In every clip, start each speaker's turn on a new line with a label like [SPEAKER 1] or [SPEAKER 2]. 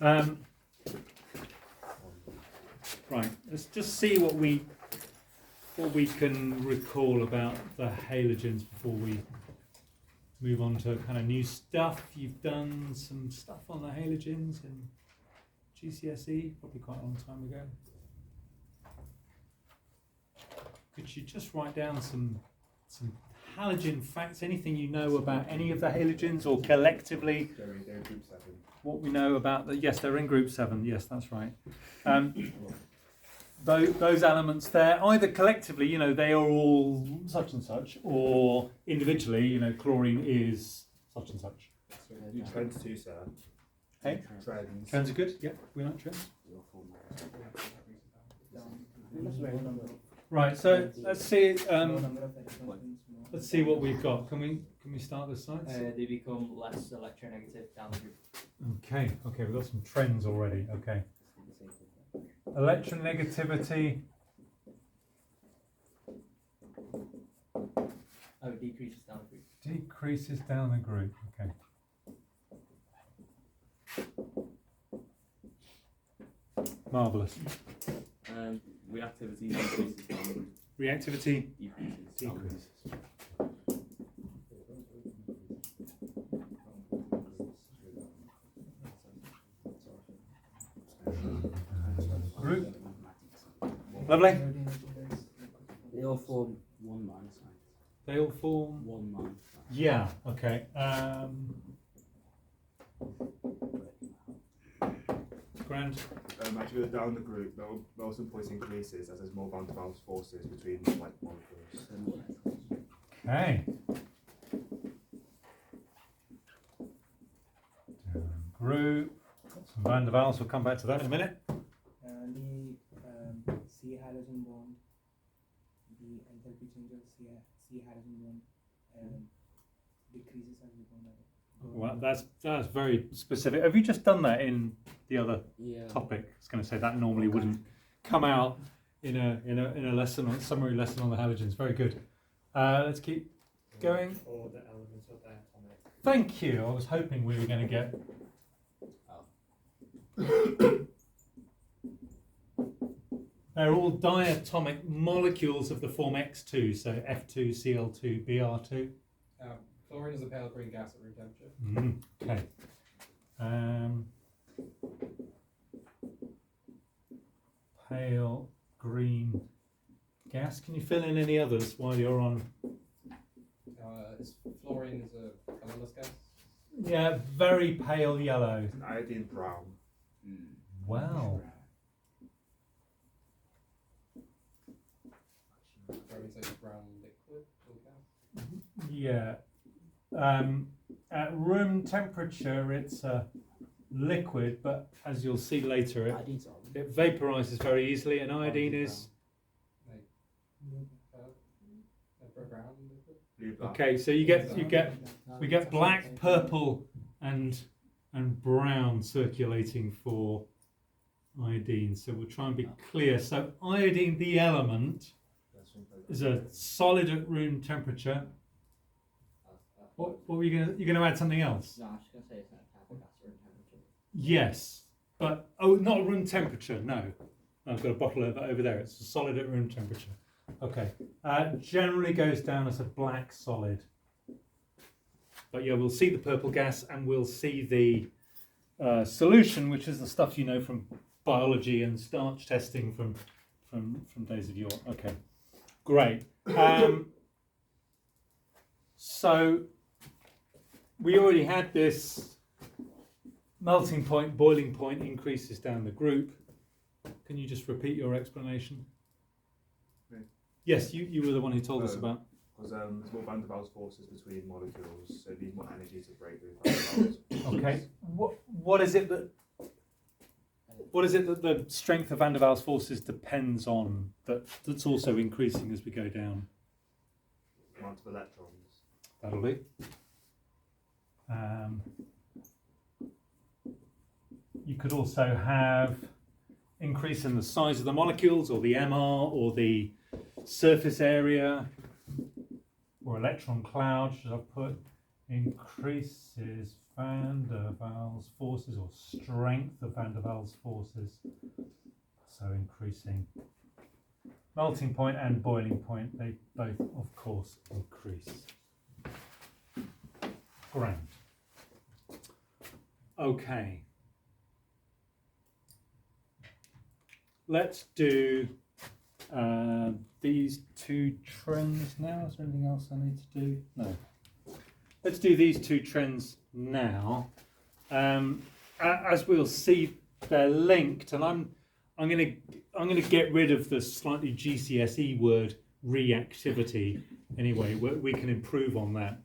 [SPEAKER 1] Right, let's just see what we can recall about the halogens before we move on to kind of new stuff. You've done some stuff on the halogens in GCSE, probably quite a long time ago. Could you just write down some halogen facts, anything you know about any of the halogens, or collectively
[SPEAKER 2] They're in group 7.
[SPEAKER 1] what we know about the, yes, they're in group 7, yes, that's right. Those elements there, either collectively, you know, they are all such and such, or individually, you know, chlorine is such and such.
[SPEAKER 2] So you trends too, sir.
[SPEAKER 1] Hey?
[SPEAKER 2] Trends.
[SPEAKER 1] Trends are good, yeah, we like trends. Right, so let's see what we've got. Can we start this side?
[SPEAKER 3] They become less electronegative down the group.
[SPEAKER 1] Okay, we've got some trends already. Okay. Electronegativity.
[SPEAKER 3] Oh, decreases down the group.
[SPEAKER 1] Decreases down the group. Okay. Marvellous.
[SPEAKER 4] Reactivity decreases down the group.
[SPEAKER 1] Reactivity
[SPEAKER 4] Decreases.
[SPEAKER 1] Group. Lovely.
[SPEAKER 5] They all form one minus sign.
[SPEAKER 1] They all form.
[SPEAKER 5] One minus sign.
[SPEAKER 1] Yeah. Okay. Grand.
[SPEAKER 2] Actually, down the group, melting point increases as there's more van der Waals forces between like molecules.
[SPEAKER 1] Okay. Group. Some van der Waals. We'll come back to that in a minute.
[SPEAKER 6] The C halogen bond, the enthalpy change of C halogen bond decreases as we go down.
[SPEAKER 1] Well, that's very specific. Have you just done that in the other
[SPEAKER 5] Yeah.
[SPEAKER 1] topic? I was going to say that normally wouldn't come out in a lesson, or summary lesson on the halogens. Very good. Let's keep going.
[SPEAKER 7] Or the elements of diatomic.
[SPEAKER 1] Thank you. I was hoping we were going to get. They're all diatomic molecules of the form X2, so F2Cl2 Br2.
[SPEAKER 7] Chlorine is a pale green gas at room temperature.
[SPEAKER 1] Okay. Pale green gas. Can you fill in any others while you're on?
[SPEAKER 7] Fluorine is a colourless gas.
[SPEAKER 1] Yeah, very pale yellow.
[SPEAKER 2] Iodine brown.
[SPEAKER 1] Wow.
[SPEAKER 7] Fluorine is a brown liquid or gas.
[SPEAKER 1] Yeah. At room temperature, it's a liquid, but as you'll see later, it vaporizes very easily. And iodine is
[SPEAKER 7] Brown liquid.
[SPEAKER 2] Blue black.
[SPEAKER 1] okay. So we get black, purple, and brown circulating for iodine. So we'll try and be clear. So iodine, the element, is a solid at room temperature. What were you going to add something else?
[SPEAKER 3] No, I was just going to say it's not a type of gas at room temperature.
[SPEAKER 1] Yes, but not room temperature. No, I've got a bottle of it over there. It's a solid at room temperature. Okay, generally goes down as a black solid. But yeah, we'll see the purple gas, and we'll see the solution, which is the stuff you know from biology and starch testing from days of yore. Okay, great. So we already had this melting point, boiling point increases down the group. Can you just repeat your explanation?
[SPEAKER 2] Me?
[SPEAKER 1] Yes, you were the one who told us about.
[SPEAKER 2] Because there's more van der Waals forces between molecules, so it needs more energy to break those van der Waals.
[SPEAKER 1] Okay. What is it that the strength of van der Waals forces depends on that's also increasing as we go down?
[SPEAKER 2] Amount of electrons.
[SPEAKER 1] That'll be. You could also have increase in the size of the molecules, or the MR, or the surface area, or electron cloud, should I put, increases van der Waals forces or strength of van der Waals forces. So increasing melting point and boiling point, they both, of course, increase. Grand. Okay. Let's do these two trends now. Is there anything else I need to do? No. Let's do these two trends now. As we'll see, they're linked, and I'm gonna get rid of the slightly GCSE word reactivity. Anyway, we can improve on that.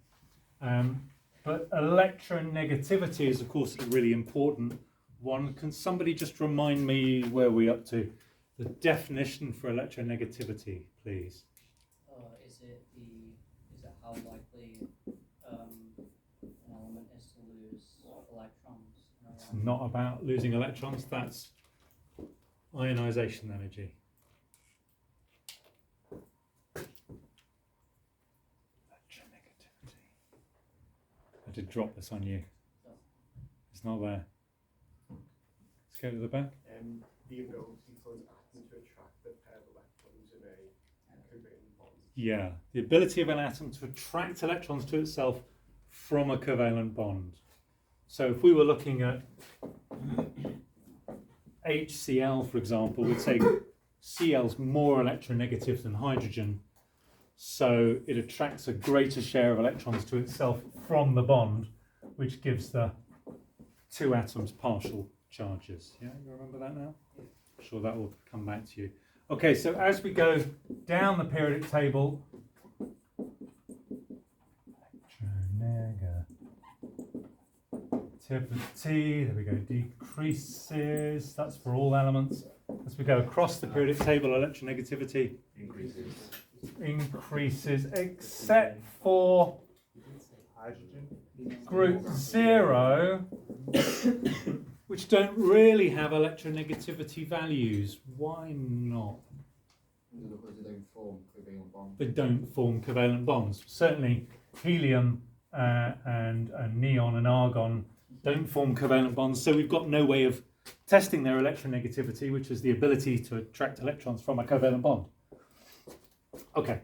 [SPEAKER 1] But electronegativity is, of course, a really important one. Can somebody just remind me where we're up to? The definition for electronegativity, please.
[SPEAKER 3] Is it how likely an element is to lose electrons?
[SPEAKER 1] It's not about losing electrons, that's ionization energy. Electronegativity. I did drop this on you. It's not there. Let's go to the back.
[SPEAKER 4] The ability for an atom to attract the pair of electrons in a covalent bond.
[SPEAKER 1] Yeah, the ability of an atom to attract electrons to itself from a covalent bond. So if we were looking at HCl, for example, we'd say Cl's more electronegative than hydrogen, so it attracts a greater share of electrons to itself from the bond, which gives the two atoms partial charges. Yeah, you remember that now? I'm sure that will come back to you. Okay, so as we go down the periodic table, electronegativity, there we go, decreases, that's for all elements. As we go across the periodic table, electronegativity increases except for
[SPEAKER 2] Hydrogen.
[SPEAKER 1] group 0, which don't really have electronegativity values. Why not?
[SPEAKER 7] Because they don't form covalent bonds.
[SPEAKER 1] They don't form covalent bonds. Certainly helium and neon and argon don't form covalent bonds, so we've got no way of testing their electronegativity, which is the ability to attract electrons from a covalent bond. Okay,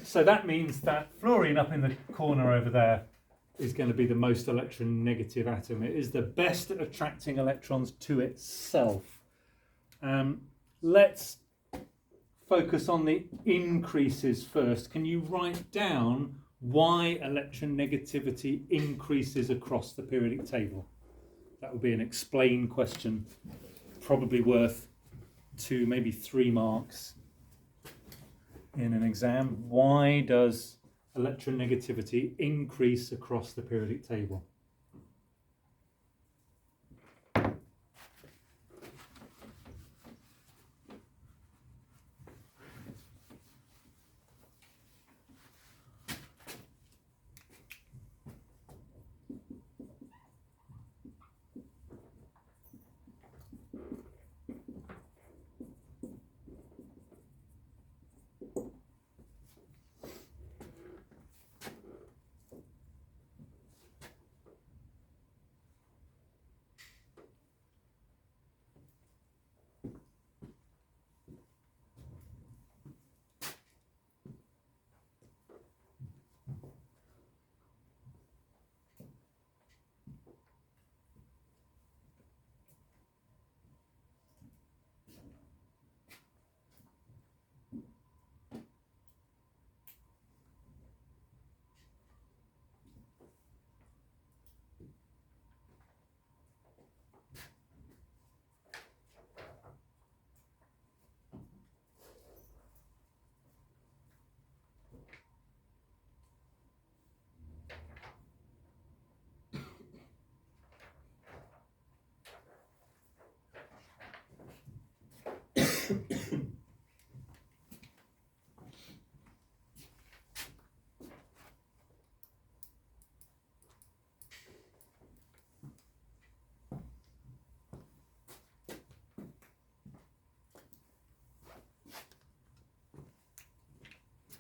[SPEAKER 1] so that means that fluorine up in the corner over there is going to be the most electronegative atom. It is the best at attracting electrons to itself. Let's focus on the increases first. Can you write down why electronegativity increases across the periodic table? That would be an explain question, probably worth 2, maybe 3 marks in an exam. Why does electronegativity increase across the periodic table?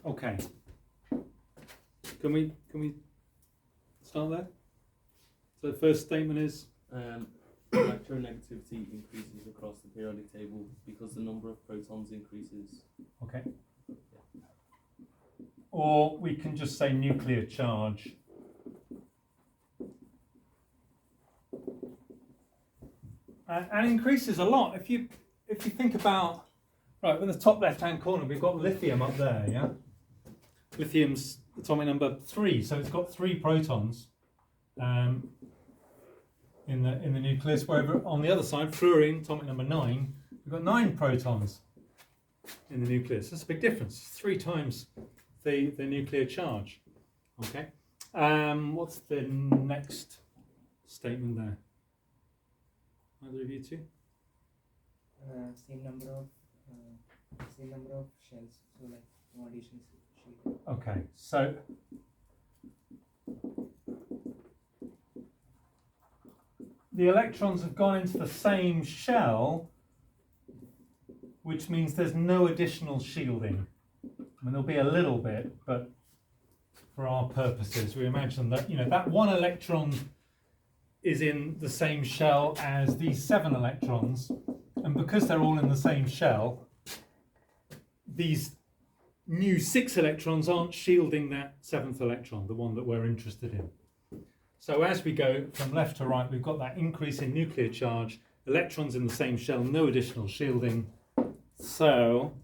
[SPEAKER 1] Okay. Can we Start there. So the first statement is
[SPEAKER 5] Electronegativity increases across the periodic table because the number of protons increases.
[SPEAKER 1] okay. Or we can just say nuclear charge. And increases a lot. If you think about, right, in the top left-hand corner, we've got lithium up there, yeah? Lithium's atomic number 3, so it's got 3 protons in the nucleus, wherever on the other side, fluorine, atomic number 9, we've got 9 protons in the nucleus. That's a big difference, 3 times the nuclear charge. Okay. What's the next statement there? Either of you two?
[SPEAKER 6] Same number of shells. So like no addition shell.
[SPEAKER 1] Okay, so the electrons have gone into the same shell, which means there's no additional shielding. I mean, there'll be a little bit, but for our purposes, we imagine that, that 1 electron is in the same shell as these 7 electrons, and because they're all in the same shell, these new 6 electrons aren't shielding that 7th electron, the one that we're interested in. So as we go from left to right, we've got that increase in nuclear charge, electrons in the same shell, no additional shielding. So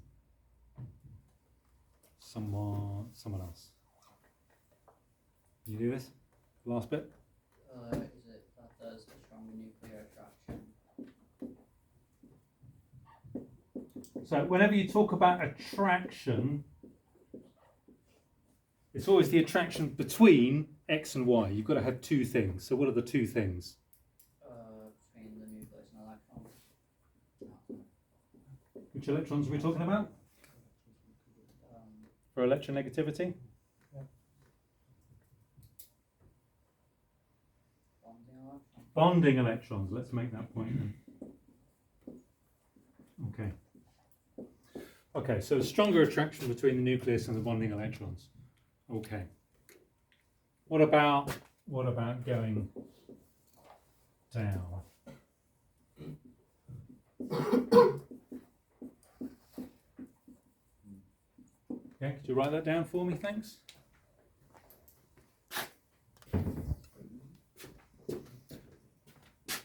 [SPEAKER 1] someone else. Can you do this? Last bit?
[SPEAKER 3] Is it that there's a stronger nuclear attraction?
[SPEAKER 1] So whenever you talk about attraction, it's always the attraction between X and Y. You've got to have 2 things. So what are the 2 things?
[SPEAKER 3] Between the nucleus and electrons.
[SPEAKER 1] Which electrons are we talking about? For electronegativity?
[SPEAKER 3] Bonding electrons.
[SPEAKER 1] Bonding electrons. Let's make that point then. Okay. Okay, so stronger attraction between the nucleus and the bonding electrons. Okay. What about going down? Okay, could you write that down for me, thanks?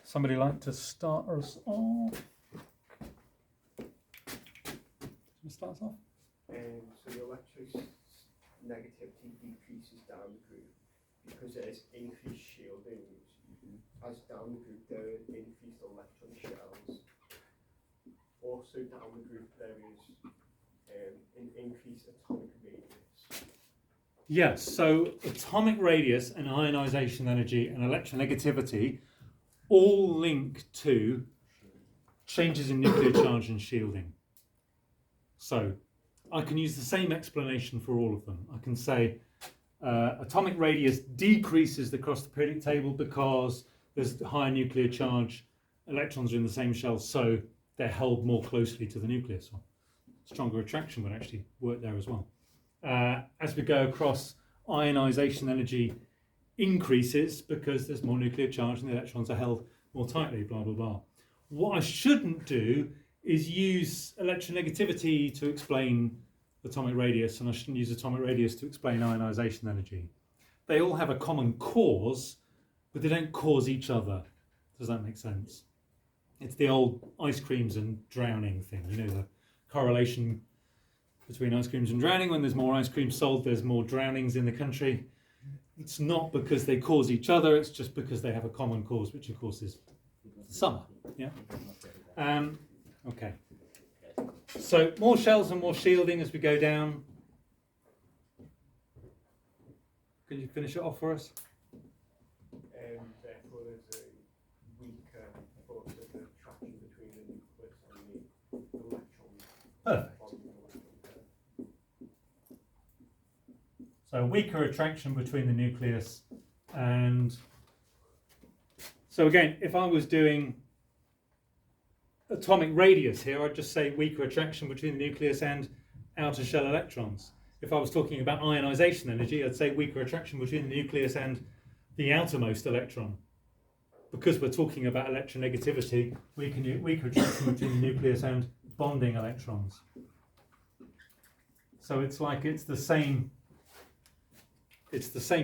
[SPEAKER 1] Somebody like to start us off? Start us off?
[SPEAKER 4] So the electronegativity decreases down the group because there is increased shielding. As down the group there are increased electron shells. Also down the group there is an increased atomic radius.
[SPEAKER 1] Yes, so atomic radius and ionization energy and electronegativity all link to changes in nuclear charge and shielding. So I can use the same explanation for all of them. I can say atomic radius decreases across the periodic table because there's higher nuclear charge, electrons are in the same shell, so they're held more closely to the nucleus. Or stronger attraction would actually work there as well. As we go across, ionization energy increases because there's more nuclear charge and the electrons are held more tightly, blah, blah, blah. What I shouldn't do is use electronegativity to explain atomic radius, and I shouldn't use atomic radius to explain ionization energy. They all have a common cause, but they don't cause each other. Does that make sense? It's the old ice creams and drowning thing, the correlation between ice creams and drowning. When there's more ice cream sold, there's more drownings in the country. It's not because they cause each other, it's just because they have a common cause, which of course is summer. Yeah. Okay. So more shells and more shielding as we go down. Could you finish it off for us?
[SPEAKER 4] Therefore there's a weaker force of attraction between the nucleus and the electrons.
[SPEAKER 1] Perfect. So weaker attraction between the nucleus and... So again, if I was doing atomic radius here, I'd just say weaker attraction between the nucleus and outer shell electrons. If I was talking about ionization energy, I'd say weaker attraction between the nucleus and the outermost electron. Because we're talking about electronegativity, we can choose between the nucleus and bonding electrons. So it's the same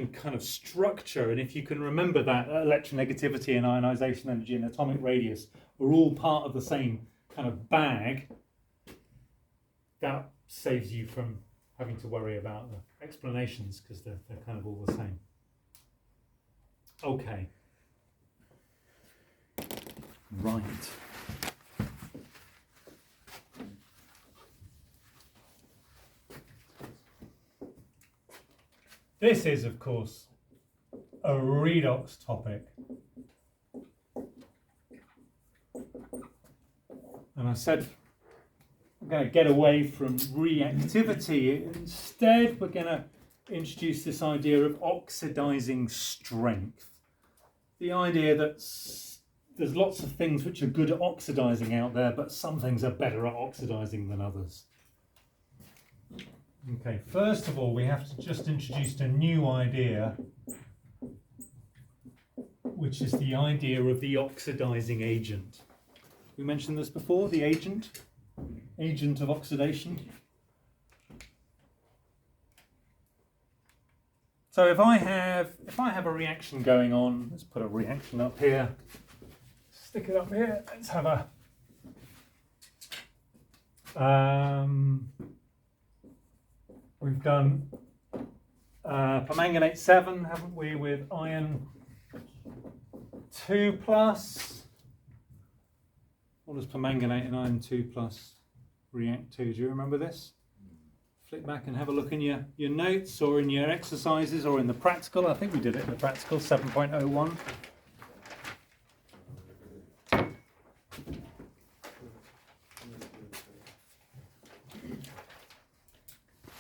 [SPEAKER 1] kind of structure, and if you can remember that electronegativity and ionization energy and atomic radius are all part of the same kind of bag, that saves you from having to worry about the explanations because they're kind of all the same. Okay. Right. This is, of course, a redox topic. And I said we're going to get away from reactivity. Instead, we're going to introduce this idea of oxidizing strength. The idea that there's lots of things which are good at oxidizing out there, but some things are better at oxidizing than others. Okay, first of all, we have to just introduce a new idea, which is the idea of the oxidizing agent. We mentioned this before, the agent of oxidation. So if I have a reaction going on, let's put a reaction up here, stick it up here, let's have a we've done permanganate 7, haven't we, with iron 2 plus. What does permanganate and iron 2 plus react to? Do you remember this? Flick back and have a look in your notes or in your exercises or in the practical. I think we did it in the practical, 7.01.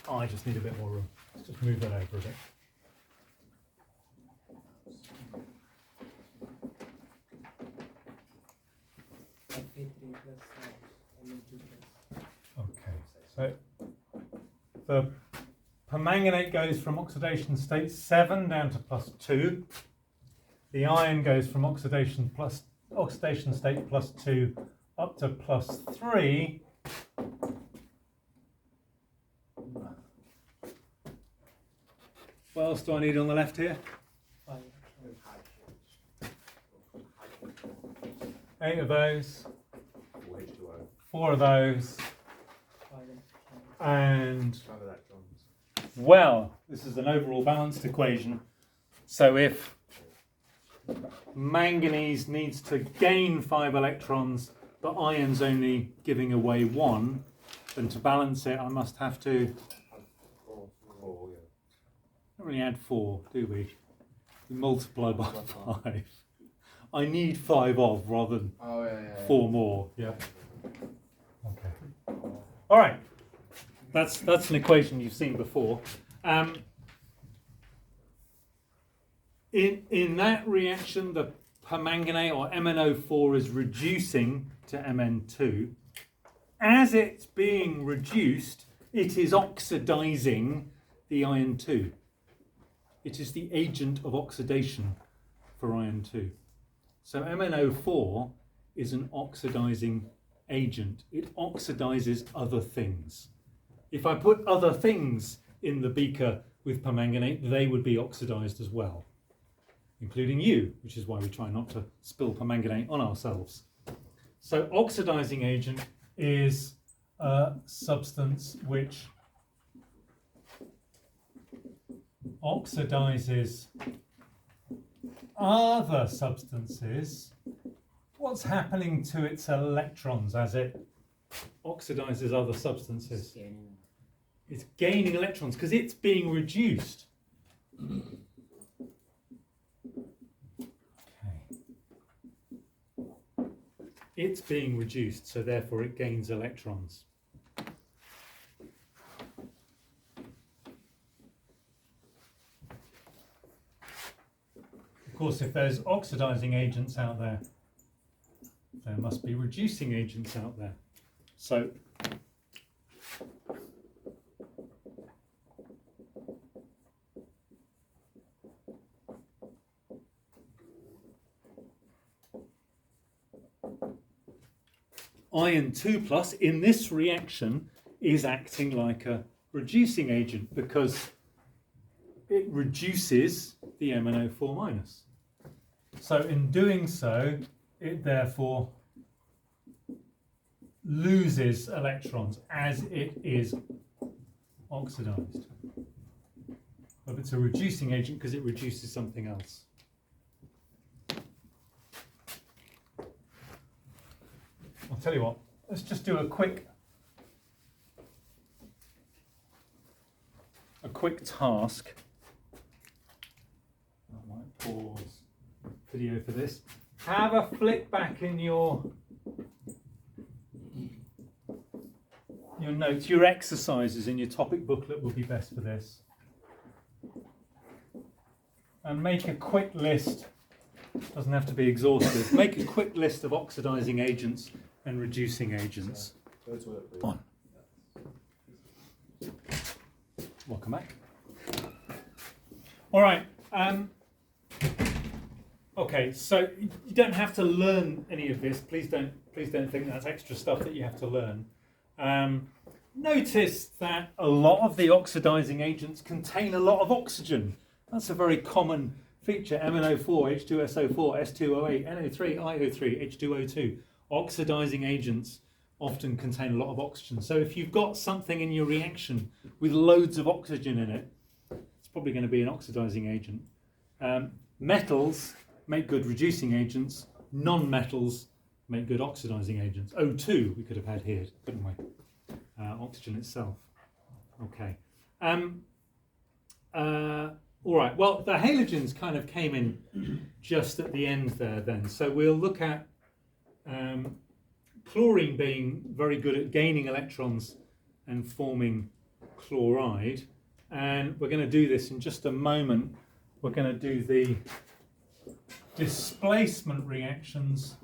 [SPEAKER 1] Oh, I just need a bit more room. Let's just move that over a bit. Okay, so the permanganate goes from oxidation state 7 down to +2. The iron goes from oxidation state +2 up to +3. What else do I need on the left here? 8 of those, 4 of those, and well, this is an overall balanced equation. So if manganese needs to gain 5 electrons, but iron's only giving away 1, then to balance it, I must have to. Don't really add 4, do we? We multiply by 5. I need 5 of rather than 4 more. Yeah. Okay. All right. That's an equation you've seen before. In that reaction, the permanganate or MnO4 is reducing to Mn2. As it's being reduced, it is oxidizing the iron 2. It is the agent of oxidation for iron 2. So MnO4 is an oxidizing agent. It oxidizes other things. If I put other things in the beaker with permanganate, they would be oxidized as well, including you, which is why we try not to spill permanganate on ourselves. So oxidizing agent is a substance which oxidizes other substances. What's happening to its electrons as it oxidizes other substances? It's gaining electrons because it's being reduced. It's being reduced, so therefore it gains electrons. Of course, if there's oxidizing agents out there, there must be reducing agents out there. So iron 2 plus in this reaction is acting like a reducing agent because it reduces the MnO4 minus. So in doing so, it therefore loses electrons as it is oxidized. But it's a reducing agent because it reduces something else. I'll tell you what, let's just do a quick task. I might pause video for this. Have a flick back in your notes, your exercises in your topic booklet will be best for this. And make a quick list, doesn't have to be exhaustive, make a quick list of oxidizing agents and reducing agents. On. Welcome back. All right. Okay, so you don't have to learn any of this. Please don't think that's extra stuff that you have to learn. Notice that a lot of the oxidizing agents contain a lot of oxygen. That's a very common feature. MnO4, H2SO4, S2O8, NO3, IO3, H2O2. Oxidizing agents often contain a lot of oxygen. So if you've got something in your reaction with loads of oxygen in it, it's probably going to be an oxidizing agent. Metals make good reducing agents. Non-metals make good oxidizing agents. O2 we could have had here, couldn't we? Oxygen itself. Okay. All right. Well, the halogens kind of came in just at the end there then. So we'll look at chlorine being very good at gaining electrons and forming chloride. And we're going to do this in just a moment. We're going to do the displacement reactions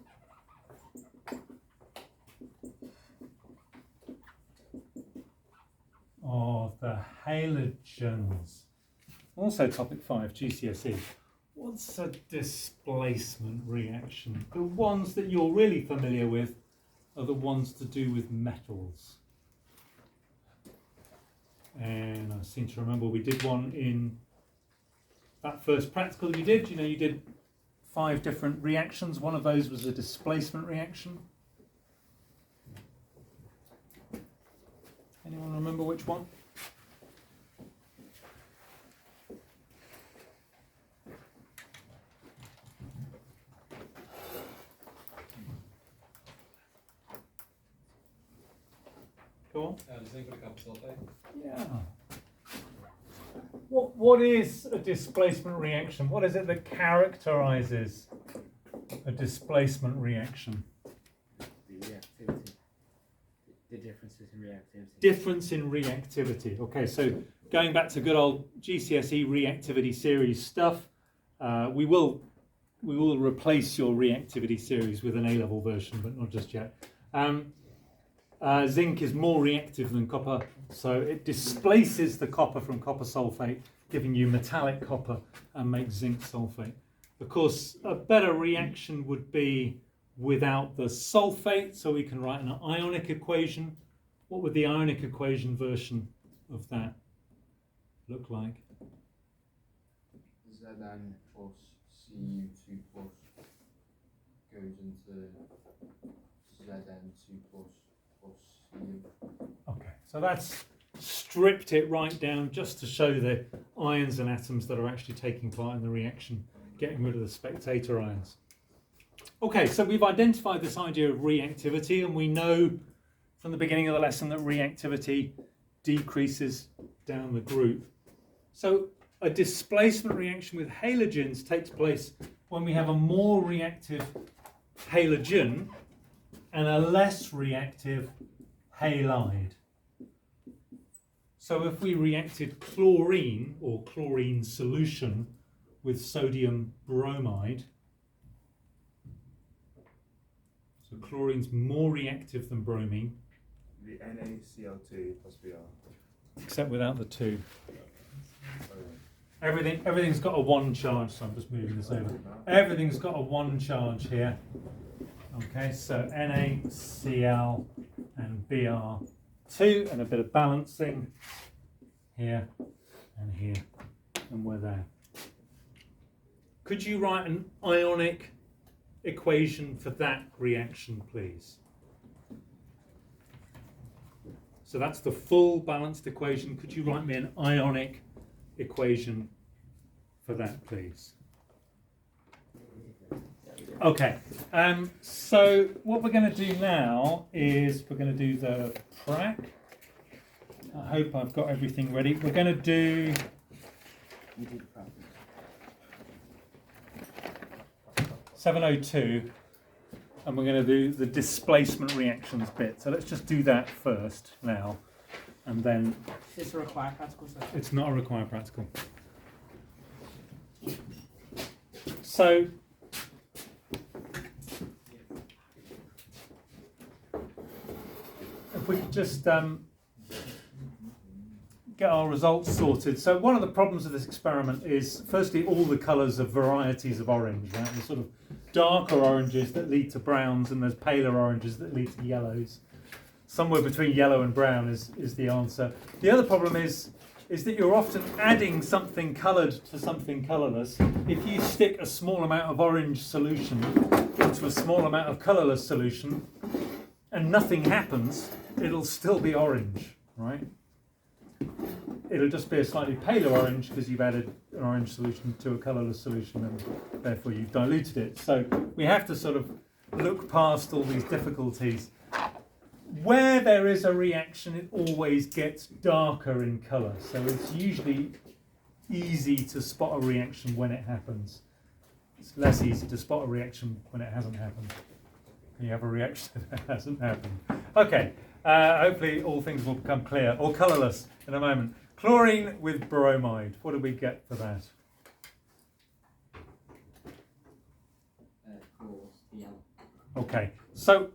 [SPEAKER 1] of the halogens. Also topic 5, GCSE. What's a displacement reaction? The ones that you're really familiar with are the ones to do with metals. And I seem to remember we did one in that first practical you did. You know, you did 5 different reactions. One of those was a displacement reaction. Anyone remember which one? Go on.
[SPEAKER 7] Does anybody have sulfate?
[SPEAKER 1] Yeah. What is a displacement reaction? What is it that characterizes a displacement reaction?
[SPEAKER 6] The reactivity. The differences in reactivity.
[SPEAKER 1] Difference in reactivity. Okay, so going back to good old GCSE reactivity series stuff, we will replace your reactivity series with an A-level version, but not just yet. Zinc is more reactive than copper, so it displaces the copper from copper sulfate, giving you metallic copper and makes zinc sulfate. Of course, a better reaction would be without the sulfate, so we can write an ionic equation. What would the ionic equation version of that look like?
[SPEAKER 8] Zn plus Cu2 plus goes into Zn2 plus Cu.
[SPEAKER 1] Okay, so that's stripped it right down just to show the ions and atoms that are actually taking part in the reaction, getting rid of the spectator ions. Okay, so we've identified this idea of reactivity, and we know from the beginning of the lesson that reactivity decreases down the group. So a displacement reaction with halogens takes place when we have a more reactive halogen and a less reactive halide. So if we reacted chlorine or chlorine solution with sodium bromide, so chlorine's more reactive than bromine.
[SPEAKER 2] The NaCl2 plus Br.
[SPEAKER 1] Except without the 2. Everything's got a 1 charge, so I'm just moving this over. Everything's got a 1 charge here. Okay, so NaCl and Br2, and a bit of balancing here and here, and we're there. Could you write an ionic equation for that reaction, please? So that's the full balanced equation. Could you write me an ionic equation for that, please? Okay, so what we're going to do now is we're going to do the prac. I hope I've got everything ready. We're going to do...
[SPEAKER 5] You do the practice.
[SPEAKER 1] 702, and we're going to do the displacement reactions bit. So let's just do that first now, and then...
[SPEAKER 6] It's a required practical session.
[SPEAKER 1] It's not a required practical. So... if we could just get our results sorted. So one of the problems of this experiment is, firstly, all the colours are varieties of orange, right? There's sort of darker oranges that lead to browns, and there's paler oranges that lead to yellows. Somewhere between yellow and brown is the answer. The other problem is that you're often adding something coloured to something colourless. If you stick a small amount of orange solution into a small amount of colourless solution and nothing happens, it'll still be orange, right? It'll just be a slightly paler orange because you've added an orange solution to a colourless solution, and therefore you've diluted it. So we have to sort of look past all these difficulties. Where there is a reaction, it always gets darker in colour. So it's usually easy to spot a reaction when it happens. It's less easy to spot a reaction when it hasn't happened. When you have a reaction that hasn't happened. Okay, hopefully all things will become clear, or colourless in a moment. Chlorine with bromide. What do we get for that?
[SPEAKER 3] Yellow.
[SPEAKER 1] Okay, so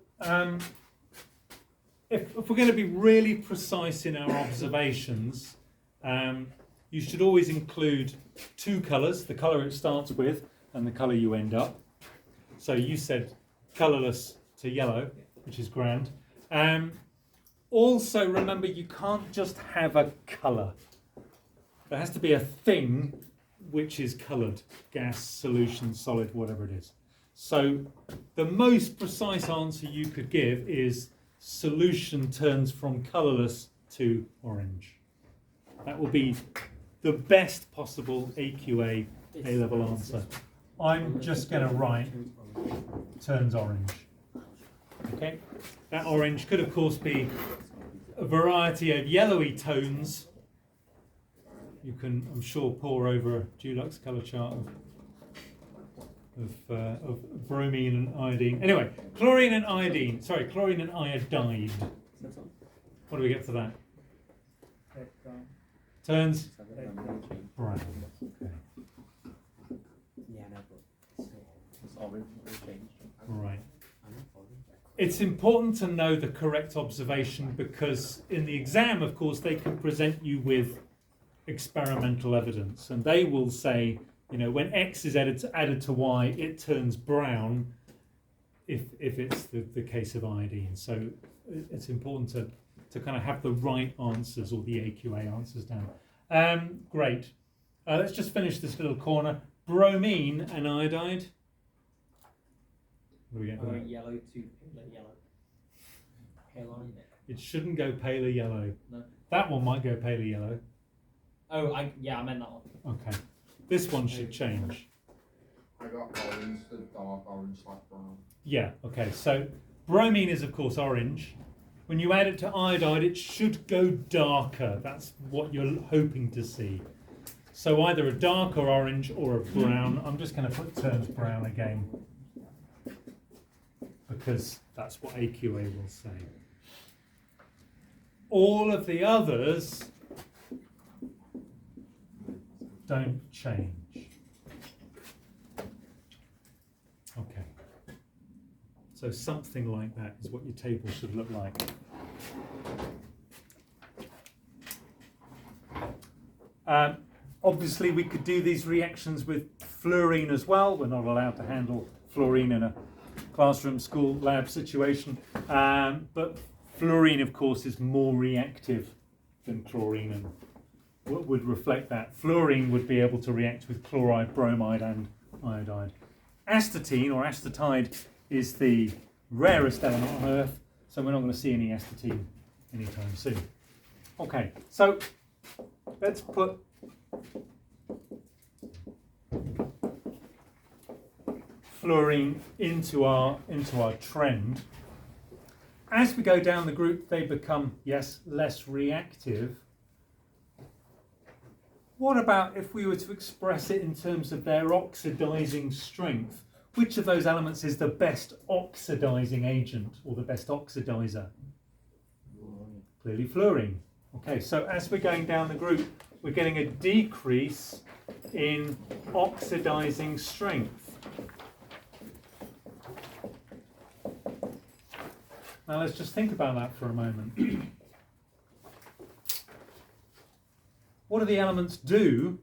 [SPEAKER 1] if we're going to be really precise in our observations, you should always include two colours, the colour it starts with and the colour you end up. So you said colourless to yellow, which is grand. Also remember, you can't just have a colour. There has to be a thing which is coloured, gas, solution, solid, whatever it is. So the most precise answer you could give is solution turns from colourless to orange. That will be the best possible AQA A-level answer. I'm just going to write turns orange. Okay, that orange could of course be a variety of yellowy tones. You can, I'm sure, pour over a Dulux colour chart of bromine and iodine. Anyway, chlorine and iodine. Sorry, chlorine and iodide. What do we get for that? Turns brown. Okay.
[SPEAKER 5] Yeah, no, but it's orange, it's changed.
[SPEAKER 1] Right. It's important to know the correct observation, because in the exam, of course, they can present you with experimental evidence, and they will say, you know, when X is added to Y, it turns brown if it's the case of iodine. So it's important to kind of have the right answers, or the AQA answers down. Great. Let's just finish this little corner. Bromine and iodide. What do we get for that?
[SPEAKER 3] Yellow to paler yellow. Paler.
[SPEAKER 1] It shouldn't go paler yellow.
[SPEAKER 3] No.
[SPEAKER 1] That one might go paler yellow.
[SPEAKER 3] Oh, I meant that one.
[SPEAKER 1] Okay. This one should change.
[SPEAKER 8] I got orange, the dark orange / brown.
[SPEAKER 1] Yeah, okay. So bromine is, of course, orange. When you add it to iodide, it should go darker. That's what you're hoping to see. So either a darker orange or a brown. I'm just going to put turns brown again, because that's what AQA will say. All of the others don't change. Okay. So something like that is what your table should look like. Obviously, we could do these reactions with fluorine as well. We're not allowed to handle fluorine in a classroom, school, lab situation. But fluorine, of course, is more reactive than chlorine, and would reflect that. Fluorine would be able to react with chloride, bromide, and iodide. Astatine or astatide is the rarest element on Earth, so we're not going to see any astatine anytime soon. Okay, so let's put fluorine into our trend. As we go down the group, they become, yes, less reactive. What about if we were to express it in terms of their oxidizing strength? Which of those elements is the best oxidizing agent or the best oxidizer? Clearly fluorine. Okay, so as we're going down the group, we're getting a decrease in oxidizing strength. Now let's just think about that for a moment. What do the elements do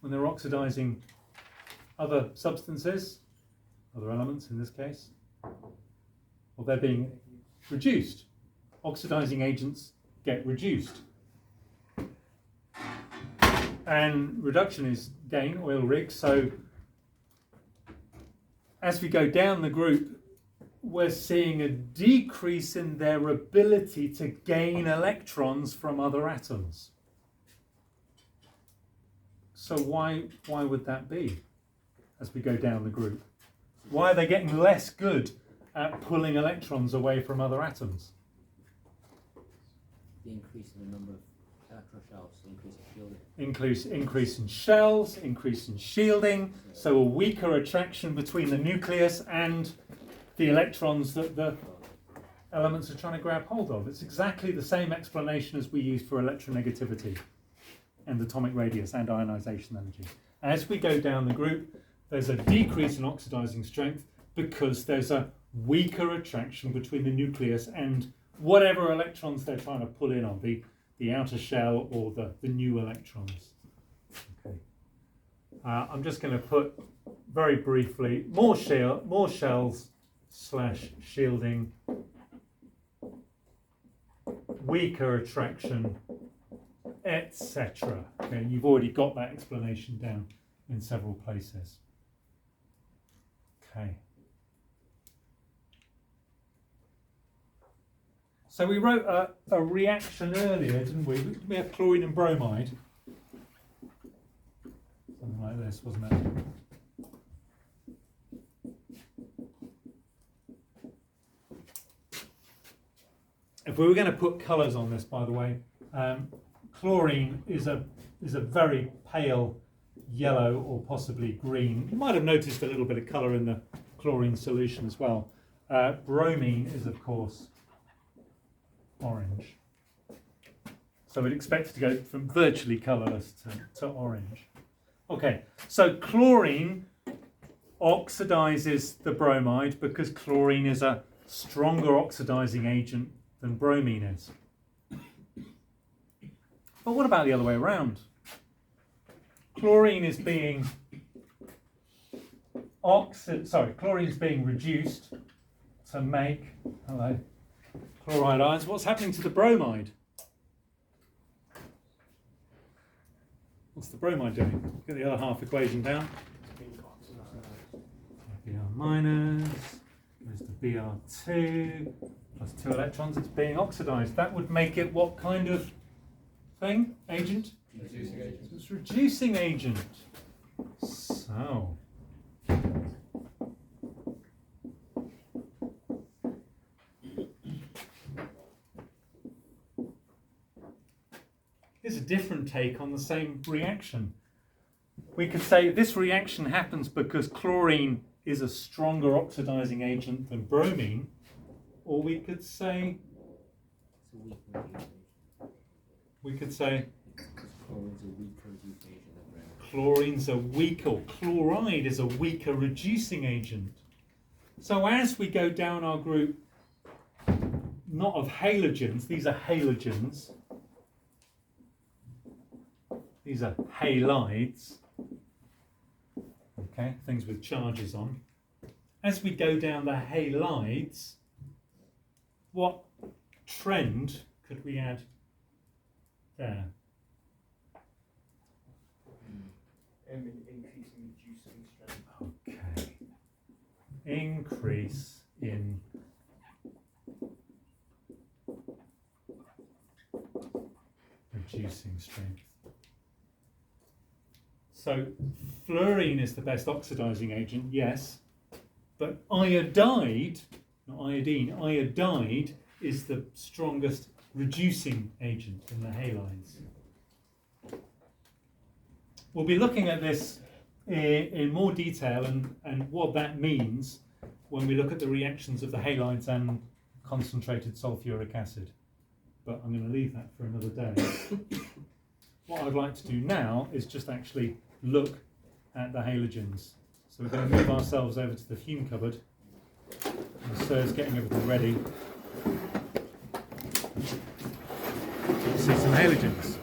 [SPEAKER 1] when they're oxidizing other substances, other elements in this case? Well, they're being reduced. Oxidizing agents get reduced. And reduction is gain, oil rig. So as we go down the group, we're seeing a decrease in their ability to gain electrons from other atoms. So why would that be as we go down the group? Why are they getting less good at pulling electrons away from other atoms?
[SPEAKER 5] The increase in the number of electroshells, increase in shielding.
[SPEAKER 1] Increase in shells, increase in shielding, so a weaker attraction between the nucleus and the electrons that the elements are trying to grab hold of. It's exactly the same explanation as we use for electronegativity and atomic radius and ionization energy. As we go down the group, there's a decrease in oxidizing strength because there's a weaker attraction between the nucleus and whatever electrons they're trying to pull in on, the outer shell or the new electrons. Okay. I'm just going to put very briefly more shells / shielding, weaker attraction, etc. Okay, you've already got that explanation down in several places. Okay. So we wrote a reaction earlier, didn't we? We had chlorine and bromide. Something like this, wasn't it? If we were going to put colours on this, by the way, chlorine is a very pale yellow or possibly green. You might have noticed a little bit of colour in the chlorine solution as well. Bromine is, of course, orange. So we'd expect it to go from virtually colourless to orange. Okay, so chlorine oxidizes the bromide because chlorine is a stronger oxidizing agent than bromine is. But what about the other way around? Chlorine is being reduced to make chloride ions. What's happening to the bromide? What's the bromide doing? Get the other half equation down. Br minus, there's the Br2 plus 2 electrons. It's being oxidized. That would make it what kind of thing? Agent?
[SPEAKER 7] Reducing agent.
[SPEAKER 1] It's reducing agent. So. Here's a different take on the same reaction. We could say this reaction happens because chlorine is a stronger oxidizing agent than bromine, or we could say chlorine's a weaker, or chloride is a weaker reducing agent. So as we go down our group, not of halogens, these are halogens, these are halides, okay, things with charges on. as we go down the halides, what trend could we add there?
[SPEAKER 4] Increasing reducing strength.
[SPEAKER 1] Okay. Increase in reducing strength. So fluorine is the best oxidizing agent, yes, but iodide, not iodine, iodide is the strongest reducing agent in the halides. We'll be looking at this in more detail and what that means when we look at the reactions of the halides and concentrated sulfuric acid. But I'm going to leave that for another day. What I'd like to do now is just actually look at the halogens. So we're going to move ourselves over to the fume cupboard. And Sir's getting everything ready. See some halogens.